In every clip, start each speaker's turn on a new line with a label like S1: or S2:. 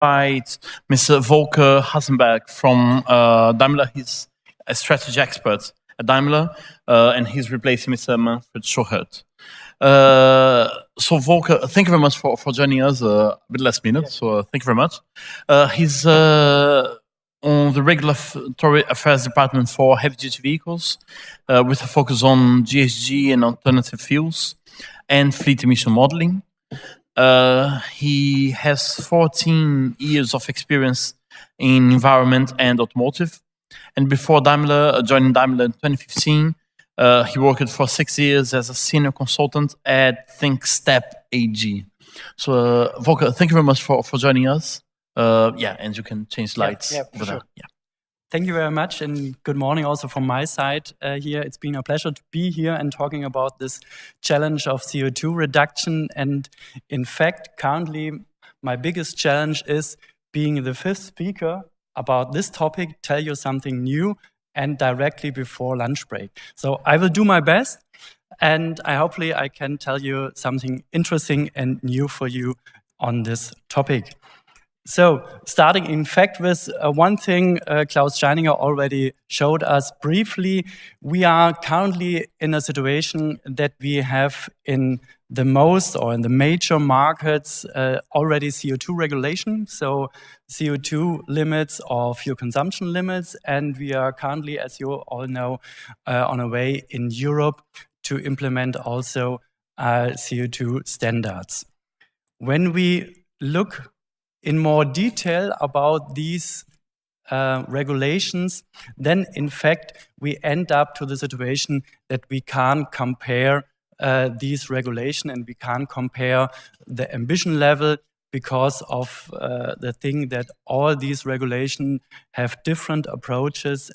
S1: invite Mr. Volker Hasenberg from Daimler. He's a strategy expert at Daimler, and he's replacing Mr. Manfred Schochert. So Volker, thank you very much for joining us. A bit last minute, so thank you very much. He's on the Regulatory Affairs Department for heavy-duty vehicles, with a focus on GHG and alternative fuels and fleet emission modeling. He has 14 years of experience in environment and automotive. And before Daimler, joining Daimler in 2015, he worked for 6 years as a senior consultant at ThinkStep AG. So, Volker, thank you very much for joining us. And you can change slides.
S2: For sure. Thank you very much, and good morning also from my side here. It's been a pleasure to be here and talking about this challenge of CO2 reduction. And in fact, currently, my biggest challenge is being the fifth speaker about this topic, tell you something new, and directly before lunch break. So I will do my best, and hopefully I can tell you something interesting and new for you on this topic. So, starting in fact with one thing Klaus Steininger already showed us briefly, we are currently in a situation that we have in the most or in the major markets already CO2 regulation, so CO2 limits or fuel consumption limits, and we are currently, as you all know, on a way in Europe to implement also CO2 standards. When we look in more detail about these regulations, then in fact we end up to the situation that we can't compare these regulations and we can't compare the ambition level because of the thing that all these regulations have different approaches,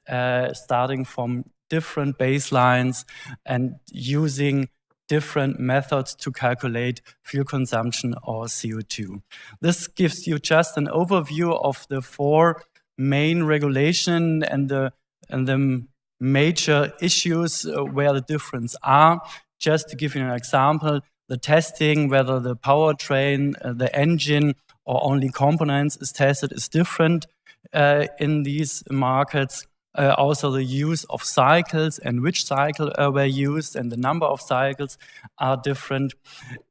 S2: starting from different baselines and using different methods to calculate fuel consumption or CO2. This gives you just an overview of the four main regulations and the major issues where the difference are. Just to give you an example, the testing, whether the powertrain, the engine, or only components is tested is different in these markets. Also the use of cycles and which cycle were used and the number of cycles are different.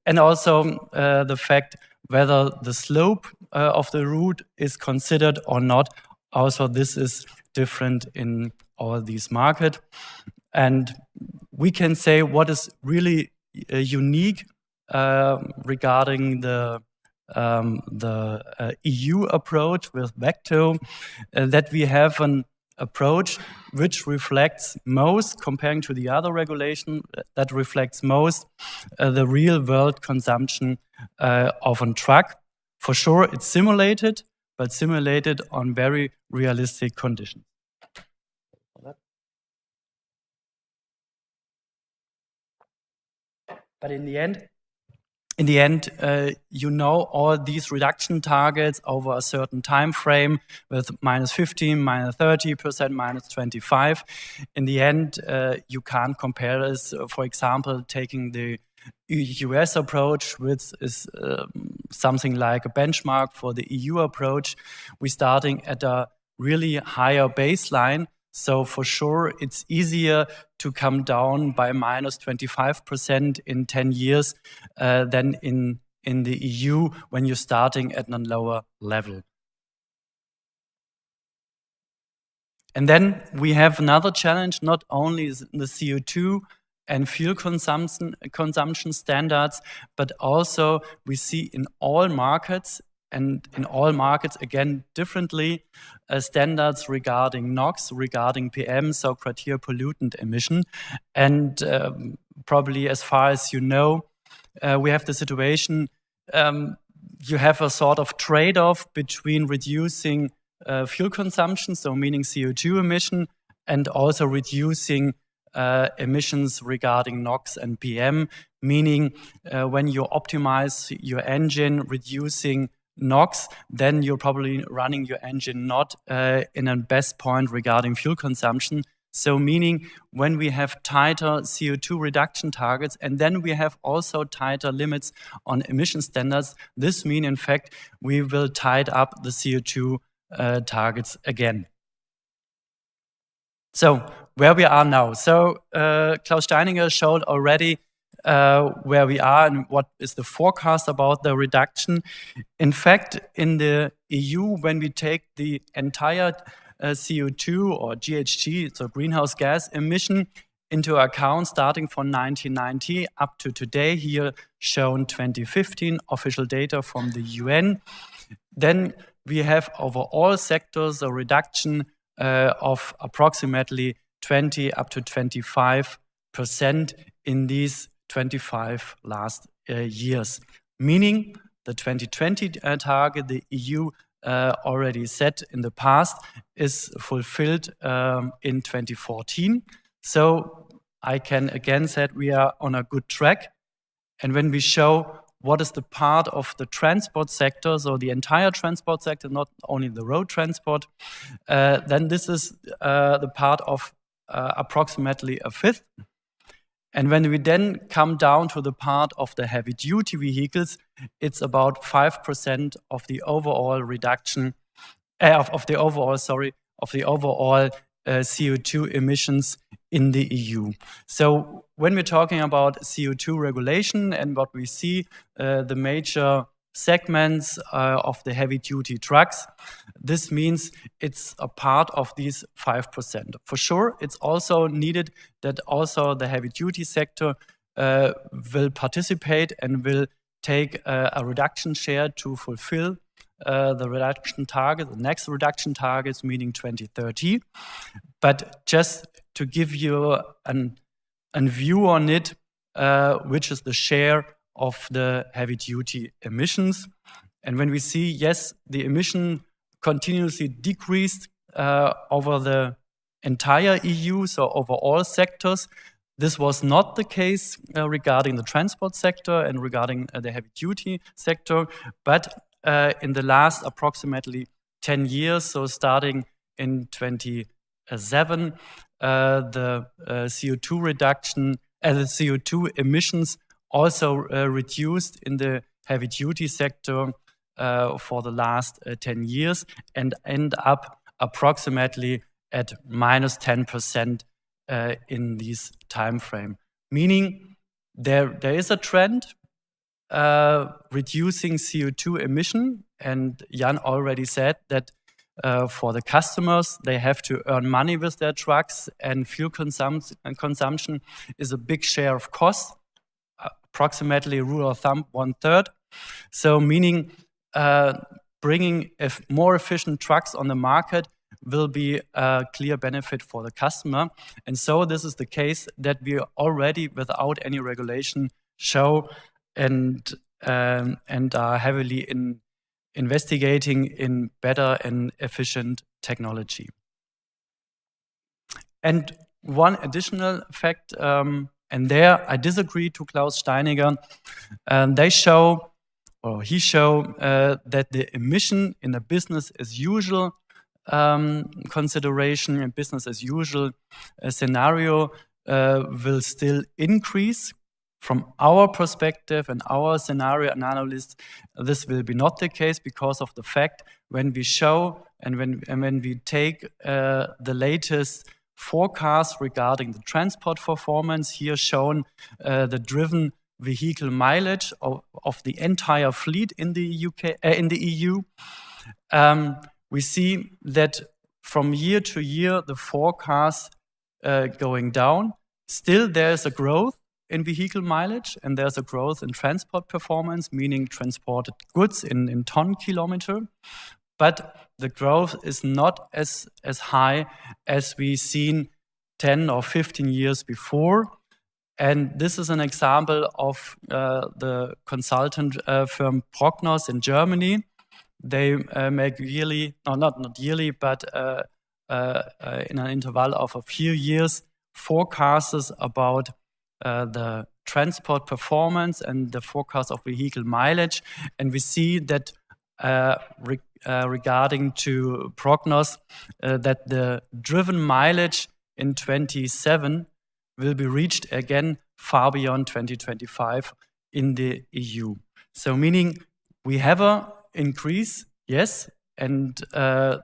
S2: And also the fact whether the slope of the route is considered or not. Also this is different in all these markets. And we can say what is really unique regarding the EU approach with VECTO, that we have an approach which reflects most, comparing to the other regulation, that reflects most the real world consumption of a truck. For sure, it's simulated, but simulated on very realistic conditions. But in the end, you know all these reduction targets over a certain time frame with -15%, -30%, -25%. In the end, you can't compare this. For example, taking the US approach, which is something like a benchmark for the EU approach, we're starting at a really higher baseline. So for sure, it's easier to come down by -25% in 10 years than in the EU when you're starting at a lower level. And then we have another challenge, not only the CO2 and fuel consumption standards, but also we see in all markets, and in all markets, again, differently, standards regarding NOx, regarding PM, so criteria pollutant emission. And probably as far as you know, we have the situation, you have a sort of trade-off between reducing fuel consumption, so meaning CO2 emission, and also reducing emissions regarding NOx and PM, meaning when you optimize your engine, reducing NOx, then you're probably running your engine not in a best point regarding fuel consumption. So meaning when we have tighter CO2 reduction targets, and then we have also tighter limits on emission standards, this means in fact we will tighten up the CO2 targets again. So where we are now. So Klaus Steininger showed already where we are and what is the forecast about the reduction. In fact, in the EU, when we take the entire CO2 or GHG, so greenhouse gas emission, into account starting from 1990 up to today, here shown 2015, official data from the UN, then we have over all sectors a reduction of approximately 20 up to 25% in these 25 last years. Meaning the 2020 target the EU already set in the past is fulfilled in 2014. So I can again say we are on a good track. And when we show what is the part of the transport sector, so the entire transport sector, not only the road transport, then this is the part of approximately a fifth. And when we then come down to the part of the heavy-duty vehicles, it's about 5% of the overall reduction of the overall CO2 emissions in the EU. So when we're talking about CO2 regulation and what we see, the major segments of the heavy-duty trucks, this means it's a part of these 5%. For sure, it's also needed that also the heavy-duty sector will participate and will take a reduction share to fulfill the reduction target, the next reduction targets, meaning 2030. But just to give you a view on it, which is the share of the heavy-duty emissions. And when we see, yes, the emission continuously decreased over the entire EU, so over all sectors. This was not the case regarding the transport sector and regarding the heavy-duty sector, but in the last approximately 10 years, so starting in 2007, the CO2 reduction, the CO2 emissions also reduced in the heavy-duty sector for the last 10 years and end up approximately at minus 10% in this time frame. Meaning there is a trend reducing CO2 emission, and Jan already said that for the customers, they have to earn money with their trucks, and fuel consumption is a big share of cost, approximately rule of thumb 1/3. So meaning bringing more efficient trucks on the market will be a clear benefit for the customer. And so this is the case that we already, without any regulation, show and are heavily investigating in better and efficient technology. And one additional fact, and there I disagree to Klaus Steininger, he showed that the emission in a business as usual consideration and business as usual scenario will still increase. From our perspective and our scenario analysis, this will be not the case because of the fact when we show and when we take the latest forecast regarding the transport performance, here shown the driven vehicle mileage of the entire fleet in the EU. We see that from year to year the forecast going down. Still, there is a growth in vehicle mileage, and there's a growth in transport performance, meaning transported goods in ton kilometer. But the growth is not as high as we seen 10 or 15 years before. And this is an example of the consultant firm Prognos in Germany. They make yearly, no, not yearly, but in an interval of a few years, forecasts about the transport performance and the forecast of vehicle mileage. And we see that regarding to Prognos, that the driven mileage in 27 will be reached again far beyond 2025 in the EU. So meaning we have an increase, yes, and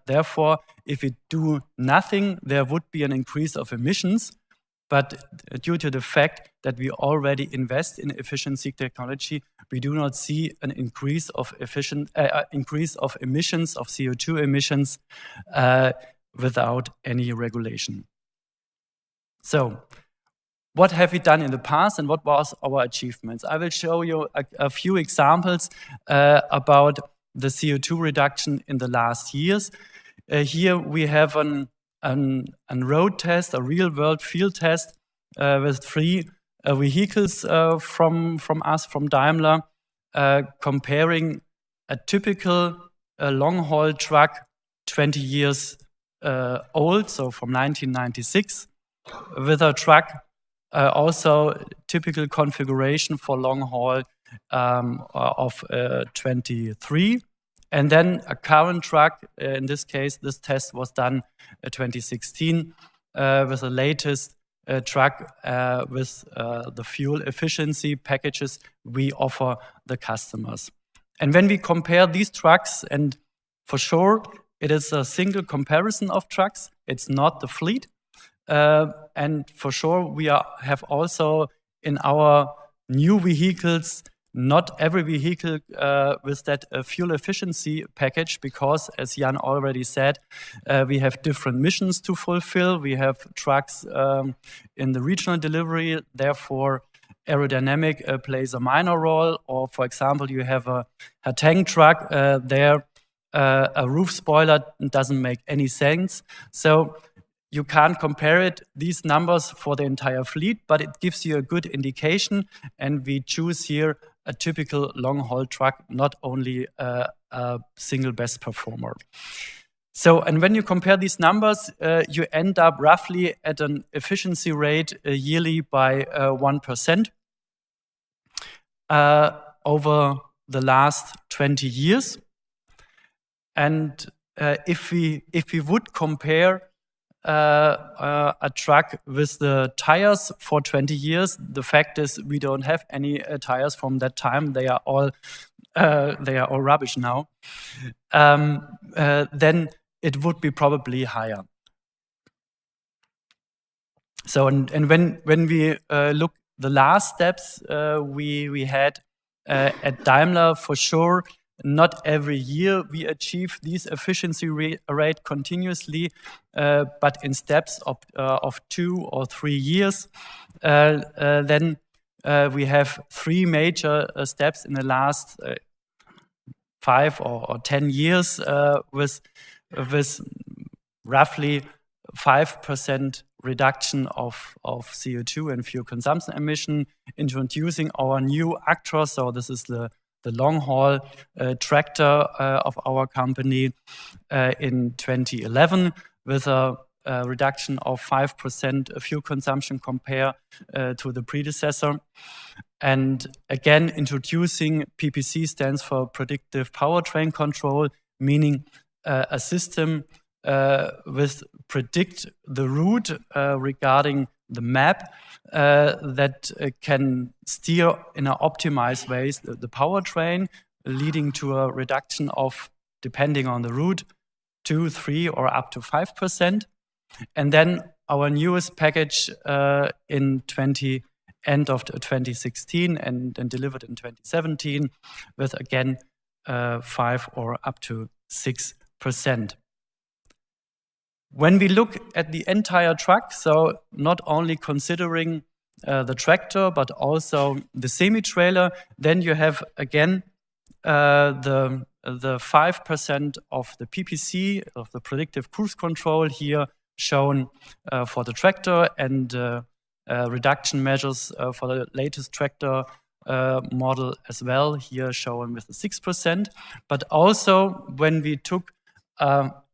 S2: therefore if we do nothing, there would be an increase of emissions. But due to the fact that we already invest in efficiency technology, we do not see an increase of emissions of CO2 emissions without any regulation. So, what have we done in the past and what was our achievements? I will show you a few examples about the CO2 reduction in the last years. Here we have a road test, a real-world field test with 3 vehicles from us, from Daimler, comparing a typical long-haul truck 20 years old, so from 1996, with a truck also typical configuration for long-haul of 23. And then a current truck, in this case, this test was done in 2016 with the latest truck with the fuel efficiency packages we offer the customers. And when we compare these trucks, and for sure it is a single comparison of trucks, it's not the fleet. And for sure we have also in our new vehicles not every vehicle with that fuel efficiency package, because as Jan already said, we have different missions to fulfill. We have trucks in the regional delivery, therefore aerodynamic plays a minor role. Or for example, you have a tank truck, there a roof spoiler doesn't make any sense. So you can't compare these numbers for the entire fleet, but it gives you a good indication, and we choose here a typical long-haul truck, not only a single best performer. So, and when you compare these numbers, you end up roughly at an efficiency rate yearly by 1% over the last 20 years. And if we would compare a truck with the tires for 20 years, the fact is we don't have any tires from that time. They are all rubbish now. Then it would be probably higher. So and when we look the last steps we had at Daimler, for sure, not every year we achieve this efficiency rate continuously, but in steps of 2 or 3 years. Then we have 3 major steps in the last 5 or 10 years with roughly 5% reduction of CO2 and fuel consumption emission, introducing our new Actros. So this is the long-haul tractor of our company in 2011 with a reduction of 5% fuel consumption compared to the predecessor. And again, introducing PPC stands for Predictive Powertrain Control, meaning a system with predict the route regarding the map that can steer in an optimized way the powertrain, leading to a reduction of, depending on the route, 2, 3, or up to 5%. And then our newest package end of 2016 and delivered in 2017 with again 5 or up to 6%. When we look at the entire truck, so not only considering the tractor, but also the semi-trailer, then you have again the 5% of the PPC, of the predictive cruise control here shown for the tractor, and reduction measures for the latest tractor model as well, here shown with the 6%. But also when we took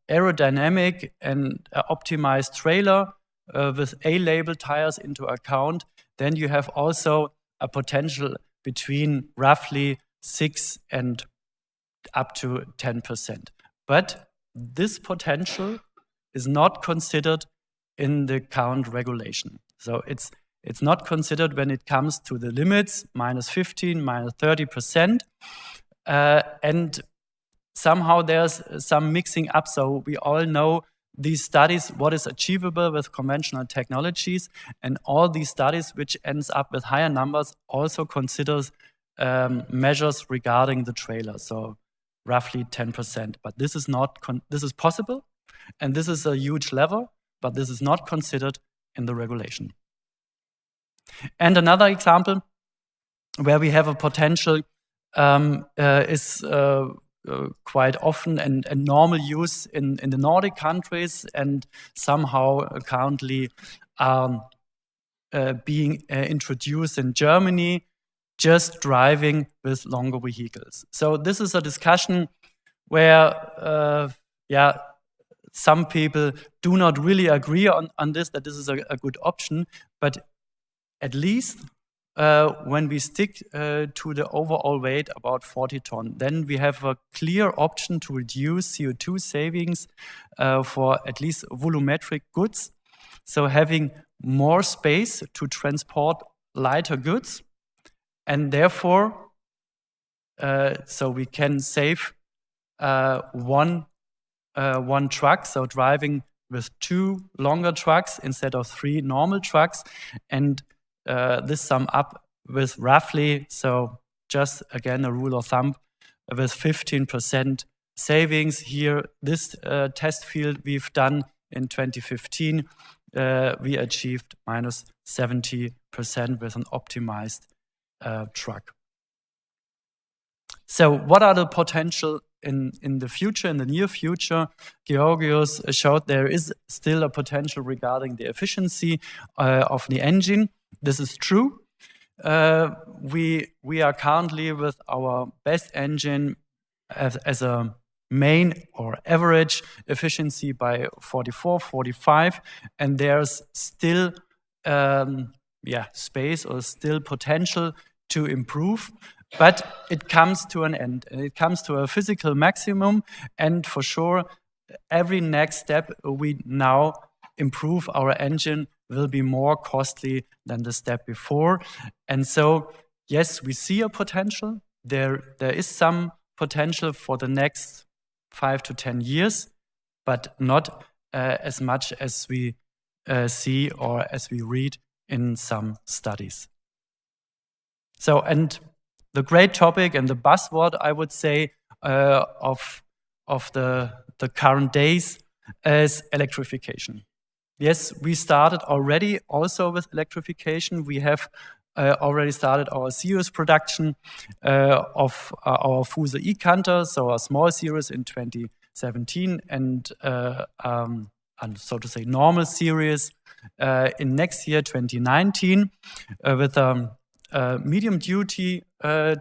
S2: aerodynamic and optimized trailer with A-label tires into account, then you have also a potential between roughly 6 and up to 10%. But this potential is not considered in the current regulation. So it's not considered when it comes to the limits, -15, -30%. And somehow there's some mixing up. So we all know these studies, what is achievable with conventional technologies, and all these studies which ends up with higher numbers also considers measures regarding the trailer, so roughly 10%. But this is not this is possible, and this is a huge level, but this is not considered in the regulation. And another example where we have a potential is quite often and normal use in the Nordic countries, and somehow currently being introduced in Germany, just driving with longer vehicles. So this is a discussion where some people do not really agree on this, that this is a good option, but at least when we stick to the overall weight, about 40 ton, then we have a clear option to reduce CO2 savings for at least volumetric goods. So having more space to transport lighter goods, and therefore, so we can save one truck, so driving with 2 longer trucks instead of 3 normal trucks, and this sum up with roughly, so just again a rule of thumb, with 15% savings here. This test field we've done in 2015, we achieved -70% with an optimized truck. So what are the potential in the future, in the near future? Georgios showed there is still a potential regarding the efficiency of the engine. This is true. We are currently with our best engine as a main or average efficiency by 44, 45, and there's still space or still potential to improve, but it comes to an end, and it comes to a physical maximum, and for sure every next step we now improve our engine will be more costly than the step before. And so yes, we see a potential. There is some potential for the next 5 to 10 years, but not as much as we see or as we read in some studies. So, and the great topic and the buzzword, I would say, of the current days is electrification. Yes, we started already also with electrification. We have already started our serious production of our Fuse E-Canter, so a small series in 2017, and so to say normal series in next year, 2019, with a medium-duty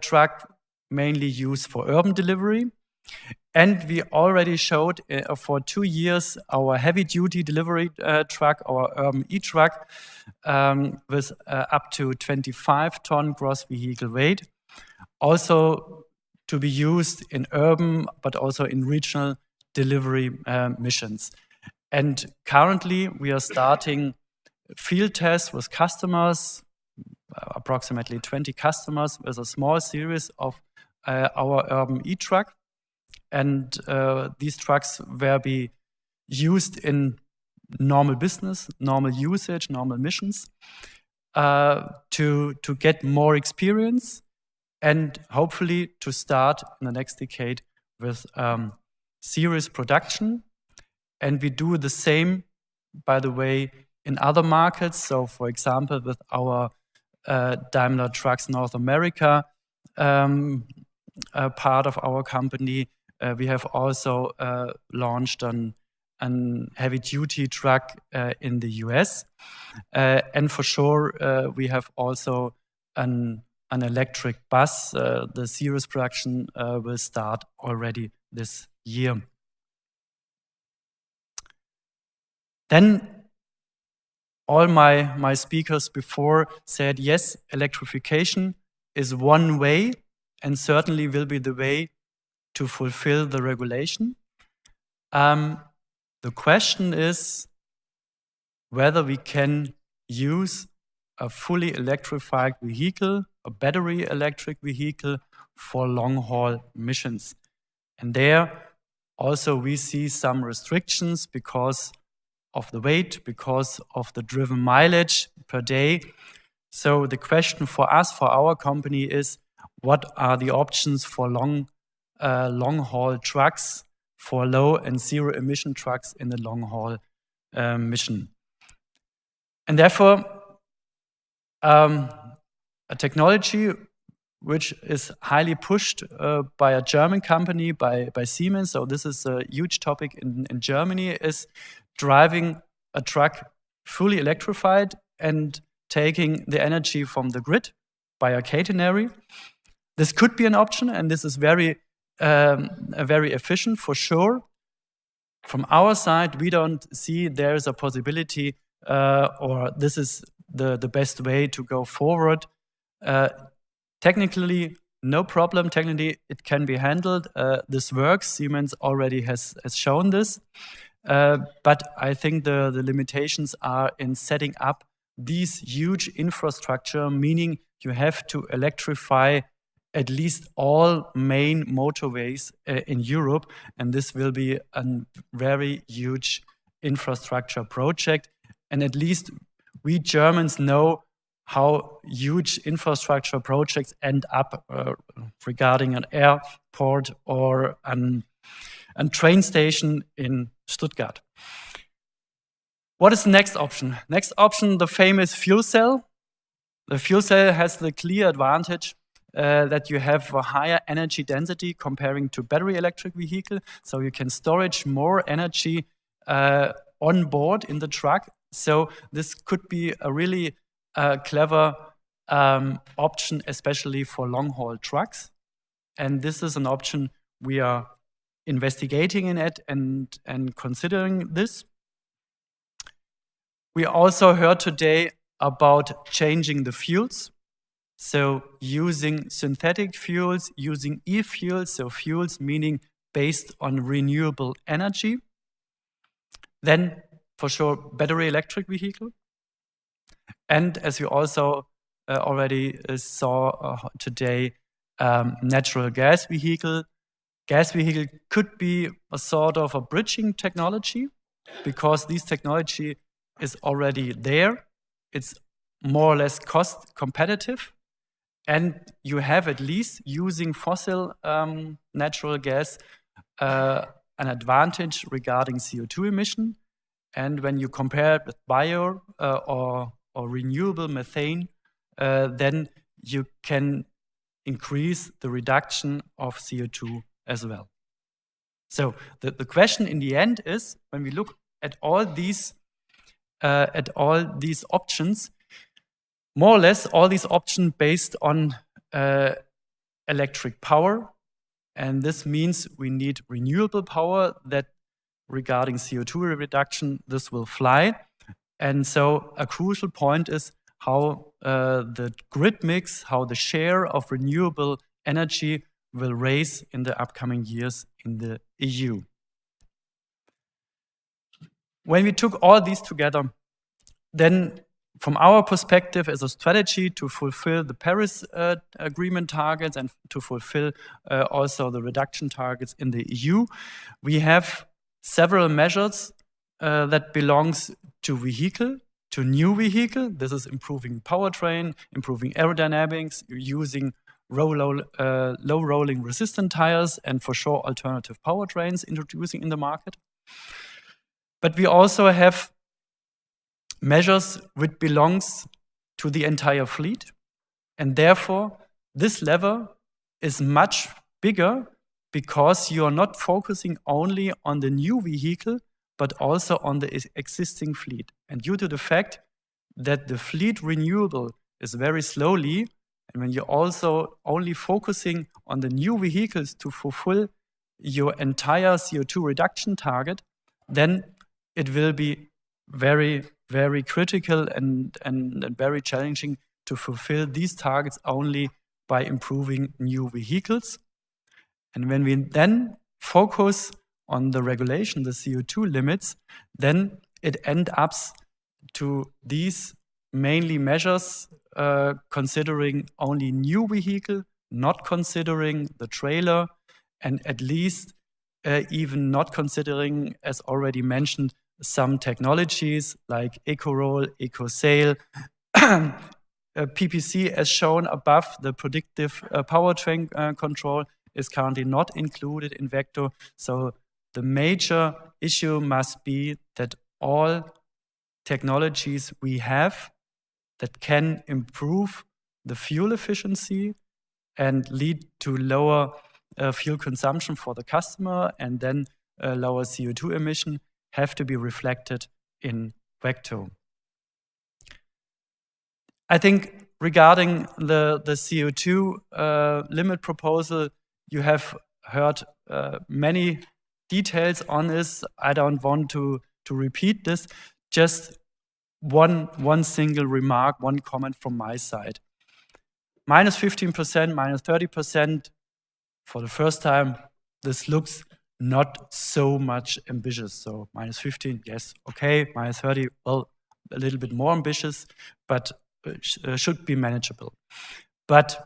S2: truck mainly used for urban delivery. And we already showed for 2 years our heavy-duty delivery truck, our urban e-truck, with up to 25-ton gross vehicle weight, also to be used in urban, but also in regional delivery missions. And currently, we are starting field tests with customers, approximately 20 customers, with a small series of our urban e-truck. And these trucks will be used in normal business, normal usage, normal missions, to get more experience, and hopefully to start in the next decade with series production. And we do the same, by the way, in other markets. So, for example, with our Daimler Trucks North America part of our company, we have also launched an heavy-duty truck in the US. And for sure, we have also an electric bus. The series production will start already this year. Then all my speakers before said, yes, electrification is one way and certainly will be the way to fulfill the regulation. The question is, whether we can use a fully electrified vehicle, a battery electric vehicle for long-haul missions. And there also we see some restrictions because of the weight, because of the driven mileage per day. So the question for us, for our company, is what are the options for long-haul trucks, for low and zero emission trucks in the long-haul mission. And therefore, a technology which is highly pushed by a German company, by Siemens, so this is a huge topic in Germany, is driving a truck fully electrified and taking the energy from the grid by a catenary. This could be an option, and this is very efficient for sure. From our side, we don't see there is a possibility or this is the best way to go forward. Technically, no problem. Technically, it can be handled. This works. Siemens already has shown this. But I think the limitations are in setting up these huge infrastructure, meaning you have to electrify at least all main motorways in Europe. And this will be a very huge infrastructure project. And at least we Germans know how huge infrastructure projects end up regarding an airport or a train station in Stuttgart. What is the next option? Next option, the famous fuel cell. The fuel cell has the clear advantage that you have a higher energy density comparing to battery electric vehicle. So you can storage more energy on board in the truck. So this could be a really clever option, especially for long-haul trucks. And this is an option we are investigating in it and considering this. We also heard today about changing the fuels. So using synthetic fuels, using e-fuels, so fuels meaning based on renewable energy. Then, for sure, battery electric vehicle. And as you also already saw today, natural gas vehicle. Gas vehicle could be a sort of a bridging technology because this technology is already there. It's more or less cost competitive. And you have at least using fossil natural gas an advantage regarding CO2 emission. And when you compare it with bio or renewable methane, then you can increase the reduction of CO2 as well. So the question in the end is, when we look at all these options, more or less all these options based on electric power, and this means we need renewable power that regarding CO2 reduction, this will fly. And so a crucial point is how the grid mix, how the share of renewable energy will raise in the upcoming years in the EU. When we took all these together, then from our perspective as a strategy to fulfill the Paris Agreement targets and to fulfill also the reduction targets in the EU, we have several measures that belongs to vehicle, to new vehicle. This is improving powertrain, improving aerodynamics, using low rolling resistant tires, and for sure alternative powertrains introducing in the market. But we also have measures which belongs to the entire fleet, and therefore this lever is much bigger because you are not focusing only on the new vehicle but also on the existing fleet. And due to the fact that the fleet renewable is very slowly, and when you're also only focusing on the new vehicles to fulfill your entire CO2 reduction target, then it will be very, very critical and very challenging to fulfill these targets only by improving new vehicles. And when we then focus on the regulation, the CO2 limits, then it ends up to these mainly measures considering only new vehicle, not considering the trailer, and at least even not considering, as already mentioned, some technologies like eco-roll, eco-sail, PPC as shown above, the predictive powertrain control is currently not included in Vector. So the major issue must be that all technologies we have that can improve the fuel efficiency and lead to lower fuel consumption for the customer and then lower CO2 emission have to be reflected in Vector. I think regarding the CO2 limit proposal, you have heard many details on this. I don't want to repeat this. Just one single remark, one comment from my side. Minus 15%, minus 30%, for the first time, this looks not so much ambitious. So minus 15, yes, okay. Minus 30, well, a little bit more ambitious, but should be manageable. But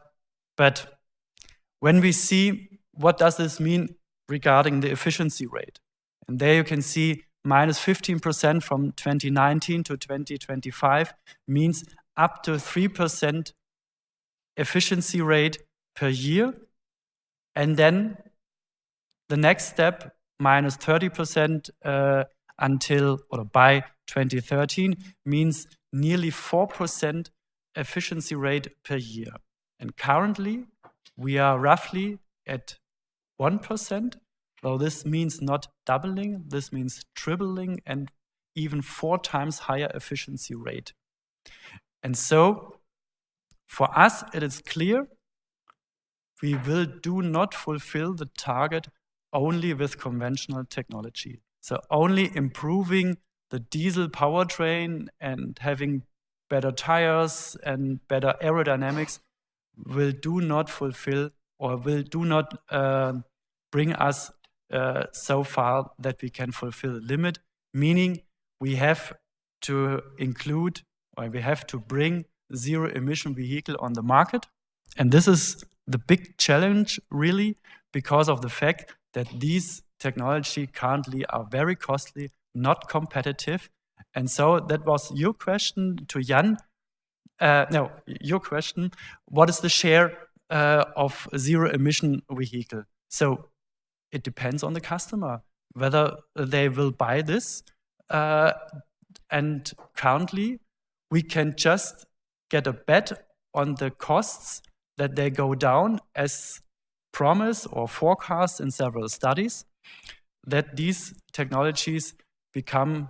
S2: when we see what does this mean regarding the efficiency rate, and there you can see minus 15% from 2019 to 2025 means up to 3% efficiency rate per year. And then the next step, minus 30% until or by 2013 means nearly 4% efficiency rate per year. And currently, we are roughly at 1%. So this means not doubling, this means tripling and even 4 times higher efficiency rate. And so, for us, it is clear we will do not fulfill the target only with conventional technology. So only improving the diesel powertrain and having better tires and better aerodynamics will do not fulfill or will do not bring us so far that we can fulfill the limit, meaning we have to include or we have to bring zero emission vehicle on the market. And this is the big challenge really because of the fact that these technology currently are very costly, not competitive. And so that was your question to Jan. No, your question, what is the share of zero emission vehicle? So it depends on the customer, whether they will buy this. And currently, we can just get a bet on the costs that they go down as promised or forecast in several studies, that these technologies become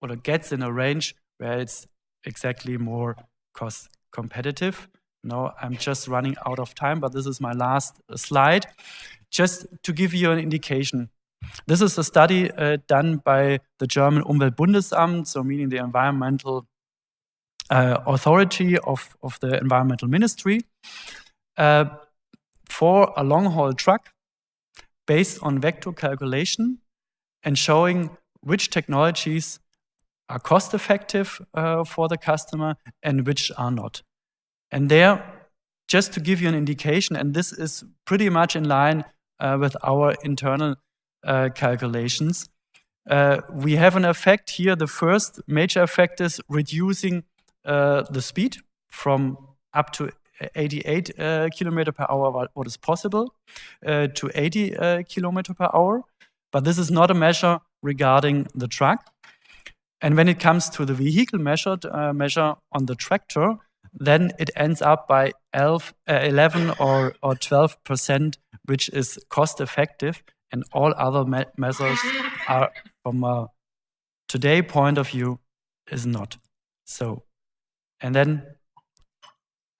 S2: or gets in a range where it's exactly more cost competitive. Now I'm just running out of time, but this is my last slide. Just to give you an indication, this is a study done by the German Umweltbundesamt, so meaning the environmental authority of the environmental ministry, for a long-haul truck based on vector calculation and showing which technologies are cost-effective for the customer and which are not. And there, just to give you an indication, and this is pretty much in line with our internal calculations, we have an effect here. The first major effect is reducing the speed from up to 88 kilometer per hour, what is possible, to 80 kilometer per hour. But this is not a measure regarding the truck. And when it comes to the vehicle measure on the tractor, then it ends up by 11 or 12%, which is cost effective, and all other measures are, from a today point of view, is not. So, and then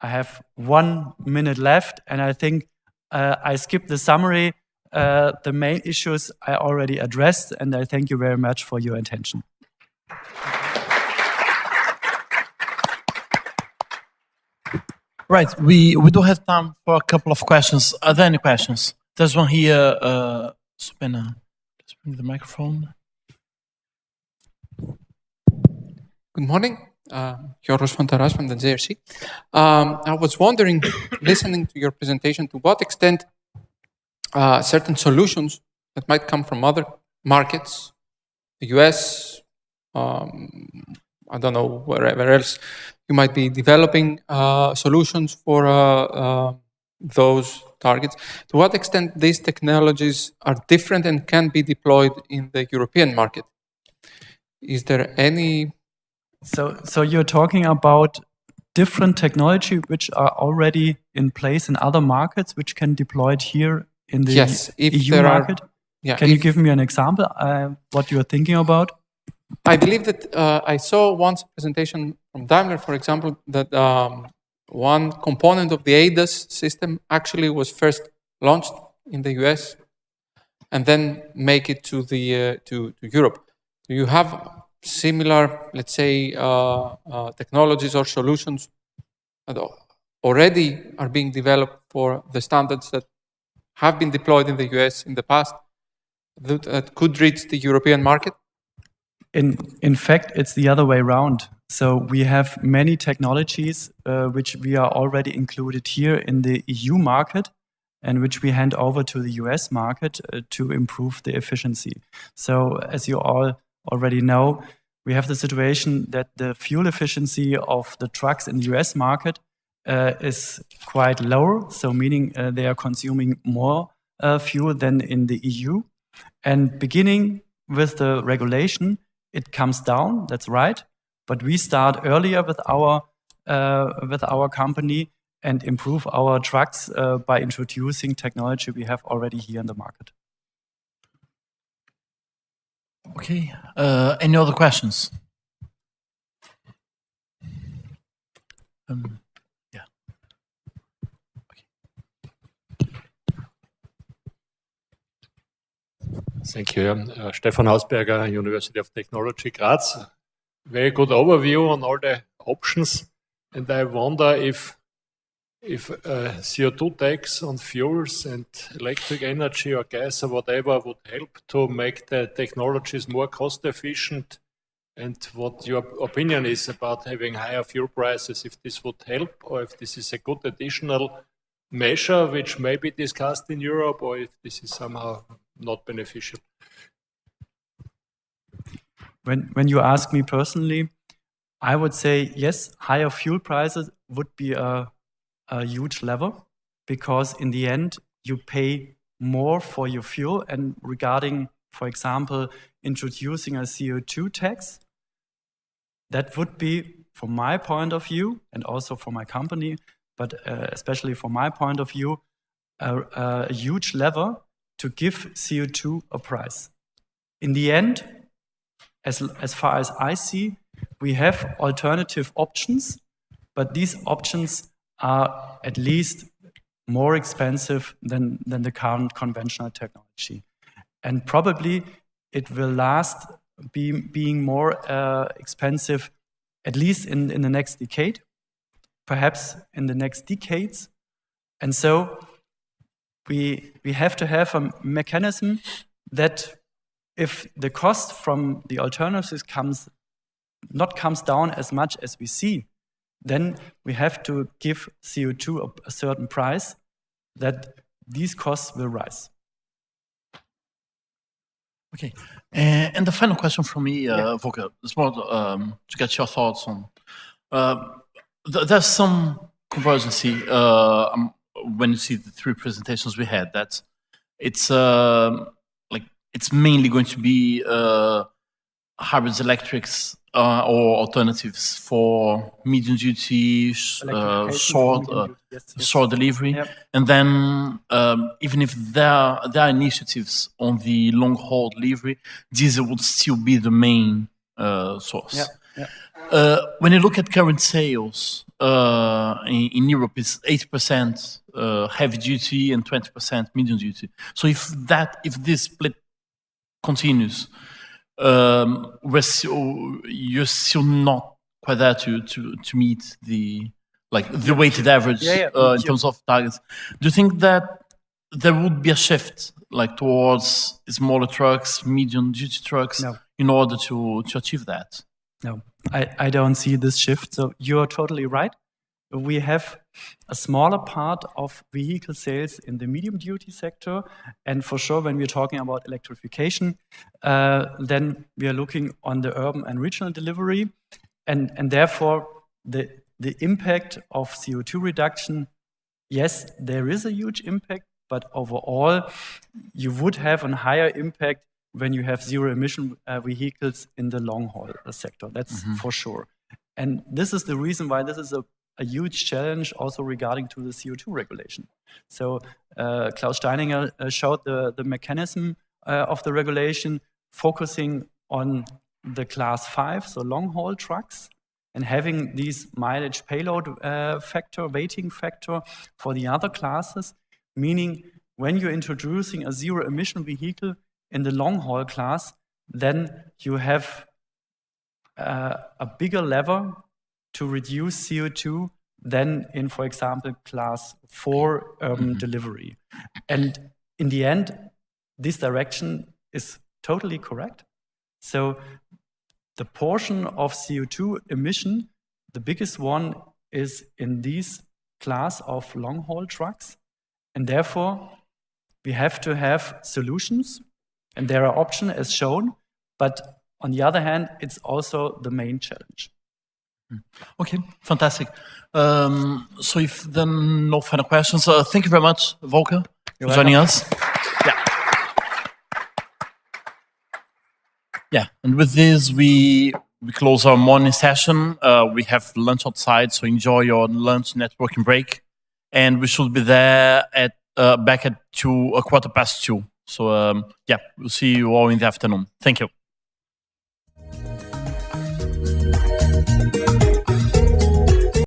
S2: I have 1 minute left, and I think I skipped the summary. The main issues I already addressed, and I thank you very much for your attention.
S1: Right, we do have time for a couple of questions. Are there any questions? There's one here, Spinner. Just bring the microphone.
S3: Good morning. Joros Fontaras from the JRC. I was wondering, listening to your presentation, to what extent certain solutions that might come from other markets, the US, I don't know, wherever else, you might be developing solutions for those targets. To what extent these technologies are different and can be deployed in the European market? Is there any...
S2: So you're talking about different technology which are already in place in other markets, which can deployed here in the EU market? Can you give me an example, what you're thinking about?
S3: I believe that I saw once a presentation from Daimler, for example, that one component of the ADAS system actually was first launched in the US and then make it to the to Europe. Do you have similar, let's say, technologies or solutions that already are being developed for the standards that have been deployed in the US in the past that could reach the European market?
S2: In fact, it's the other way around. So we have many technologies which we are already included here in the EU market and which we hand over to the US market to improve the efficiency. So as you all already know, we have the situation that the fuel efficiency of the trucks in the US market is quite lower, so meaning they are consuming more fuel than in the EU. And beginning with the regulation, it comes down, that's right, but we start earlier with our company and improve our trucks by introducing technology we have already here in the market.
S1: Okay, any other questions? Yeah. Okay.
S4: Thank you. Stefan Hausberger, University of Technology, Graz. Very good overview on all the options. And I wonder if CO2 tax on fuels and electric energy or gas or whatever would help to make the technologies more cost efficient, and what your opinion is about having higher fuel prices, if this would help, or if this is a good additional measure which may be discussed in Europe, or if this is somehow not beneficial.
S2: When you ask me personally, I would say yes, higher fuel prices would be a huge lever, because in the end you pay more for your fuel. And regarding, for example, introducing a CO2 tax, that would be, from my point of view, and also for my company, but especially from my point of view, a huge lever to give CO2 a price. In the end, as far as I see, we have alternative options, but these options are at least more expensive than the current conventional technology. And probably it will last being more expensive, at least in the next decade, perhaps in the next decades. And so we have to have a mechanism that if the cost from the alternatives comes down as much as we see, then we have to give CO2 a certain price, that these costs will rise.
S1: Okay, and the final question from me, Volker, is more to get your thoughts on. There's some convergency when you see the three presentations we had, that it's it's mainly going to be hybrids, electrics, or alternatives for medium duty, short delivery. Yep. And then even if there are initiatives on the long haul delivery, diesel would still be the main source. Yep. Yep. When you look at current sales in Europe, it's 80% heavy duty and 20% medium duty. So if this split continues, you're still not quite there to meet the weighted average in terms of targets. Do you think that there would be a shift towards smaller trucks, medium duty trucks, in order to achieve that?
S2: No, I don't see this shift. So you're totally right. We have a smaller part of vehicle sales in the medium-duty sector. And for sure, when we're talking about electrification, then we are looking on the urban and regional delivery. And therefore, the impact of CO2 reduction, yes, there is a huge impact, but overall, you would have a higher impact when you have zero-emission vehicles in the long-haul sector. That's for sure. And this is the reason why this is a huge challenge also regarding to the CO2 regulation. So Klaus Steininger showed the mechanism of the regulation focusing on the class 5, so long-haul trucks, and having these mileage payload factor, weighting factor for the other classes, meaning when you're introducing a zero-emission vehicle in the long-haul class, then you have a bigger lever to reduce CO2 than in, for example, class 4 urban delivery. And in the end, this direction is totally correct. So the portion of CO2 emission, the biggest one is in this class of long-haul trucks. And therefore, we have to have solutions. And there are options as shown. But on the other hand, it's also the main challenge.
S1: Okay, fantastic. So if then no final questions, thank you very much, Volker, for joining us. Yeah, and with this, we close our morning session. We have lunch outside, so enjoy your lunch networking break. And we should be there at back at 2:15. So yeah, we'll see you all in the afternoon. Thank you.